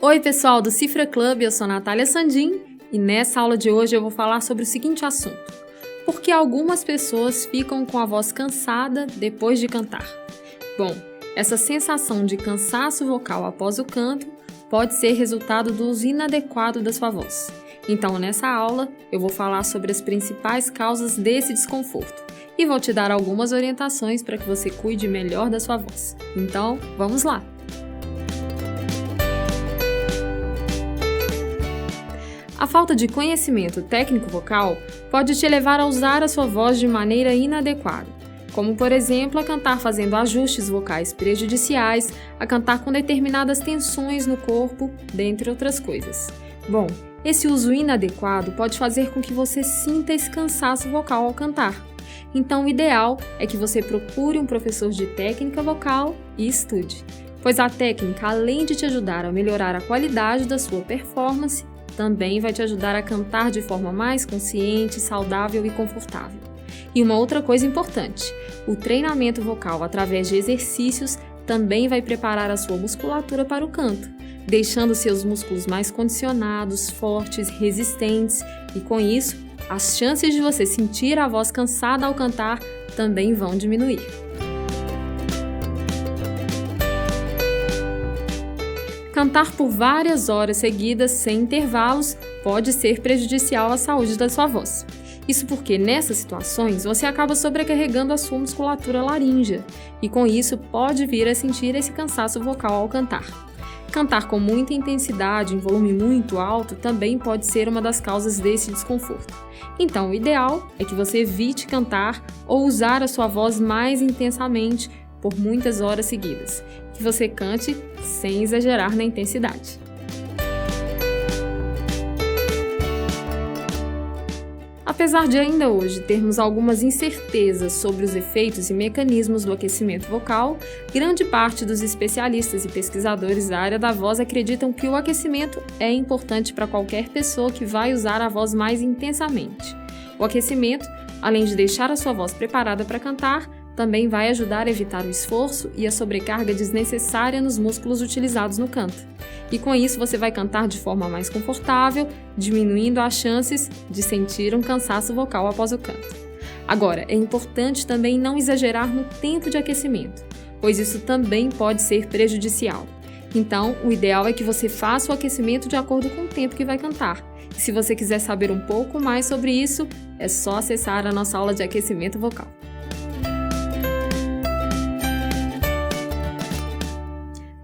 Oi pessoal do Cifra Club, eu sou Natália Sandin e nessa aula de hoje eu vou falar sobre o seguinte assunto: por que algumas pessoas ficam com a voz cansada depois de cantar? Bom, essa sensação de cansaço vocal após o canto pode ser resultado do uso inadequado da sua voz. Então nessa aula eu vou falar sobre as principais causas desse desconforto e vou te dar algumas orientações para que você cuide melhor da sua voz. Então, vamos lá! A falta de conhecimento técnico vocal pode te levar a usar a sua voz de maneira inadequada, como por exemplo a cantar fazendo ajustes vocais prejudiciais, a cantar com determinadas tensões no corpo, dentre outras coisas. Bom, esse uso inadequado pode fazer com que você sinta esse cansaço vocal ao cantar. Então o ideal é que você procure um professor de técnica vocal e estude, pois a técnica, além de te ajudar a melhorar a qualidade da sua performance, também vai te ajudar a cantar de forma mais consciente, saudável e confortável. E uma outra coisa importante, o treinamento vocal através de exercícios também vai preparar a sua musculatura para o canto, deixando seus músculos mais condicionados, fortes, resistentes e com isso, as chances de você sentir a voz cansada ao cantar também vão diminuir. Cantar por várias horas seguidas sem intervalos pode ser prejudicial à saúde da sua voz. Isso porque nessas situações você acaba sobrecarregando a sua musculatura laríngea e com isso pode vir a sentir esse cansaço vocal ao cantar. Cantar com muita intensidade em volume muito alto também pode ser uma das causas desse desconforto. Então o ideal é que você evite cantar ou usar a sua voz mais intensamente por muitas horas seguidas, que você cante sem exagerar na intensidade. Apesar de ainda hoje termos algumas incertezas sobre os efeitos e mecanismos do aquecimento vocal, grande parte dos especialistas e pesquisadores da área da voz acreditam que o aquecimento é importante para qualquer pessoa que vai usar a voz mais intensamente. O aquecimento, além de deixar a sua voz preparada para cantar, também vai ajudar a evitar o esforço e a sobrecarga desnecessária nos músculos utilizados no canto. E com isso você vai cantar de forma mais confortável, diminuindo as chances de sentir um cansaço vocal após o canto. Agora, é importante também não exagerar no tempo de aquecimento, pois isso também pode ser prejudicial. Então, o ideal é que você faça o aquecimento de acordo com o tempo que vai cantar. E se você quiser saber um pouco mais sobre isso, é só acessar a nossa aula de aquecimento vocal.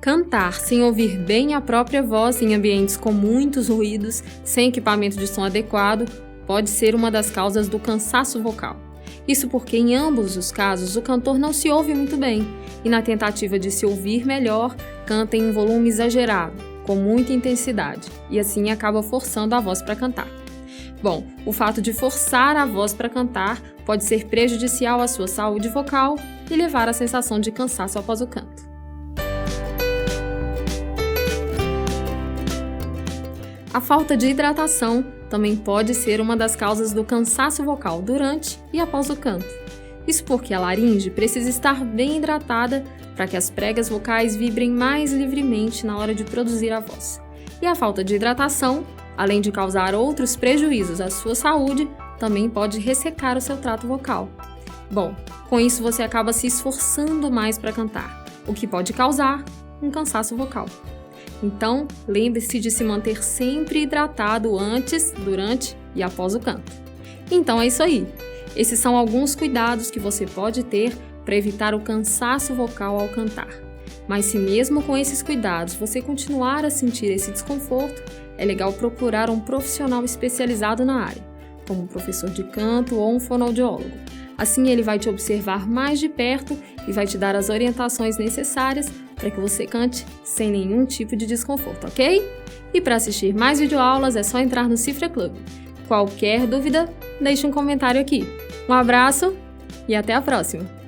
Cantar sem ouvir bem a própria voz em ambientes com muitos ruídos, sem equipamento de som adequado, pode ser uma das causas do cansaço vocal. Isso porque em ambos os casos o cantor não se ouve muito bem e na tentativa de se ouvir melhor, canta em um volume exagerado, com muita intensidade e assim acaba forçando a voz para cantar. Bom, o fato de forçar a voz para cantar pode ser prejudicial à sua saúde vocal e levar à sensação de cansaço após o canto. A falta de hidratação também pode ser uma das causas do cansaço vocal durante e após o canto. Isso porque a laringe precisa estar bem hidratada para que as pregas vocais vibrem mais livremente na hora de produzir a voz. E a falta de hidratação, além de causar outros prejuízos à sua saúde, também pode ressecar o seu trato vocal. Bom, com isso você acaba se esforçando mais para cantar, o que pode causar um cansaço vocal. Então, lembre-se de se manter sempre hidratado antes, durante e após o canto. Então é isso aí. Esses são alguns cuidados que você pode ter para evitar o cansaço vocal ao cantar. Mas se mesmo com esses cuidados você continuar a sentir esse desconforto, é legal procurar um profissional especializado na área, como um professor de canto ou um fonoaudiólogo. Assim ele vai te observar mais de perto e vai te dar as orientações necessárias para que você cante sem nenhum tipo de desconforto, ok? E para assistir mais videoaulas é só entrar no Cifra Club. Qualquer dúvida, deixe um comentário aqui. Um abraço e até a próxima!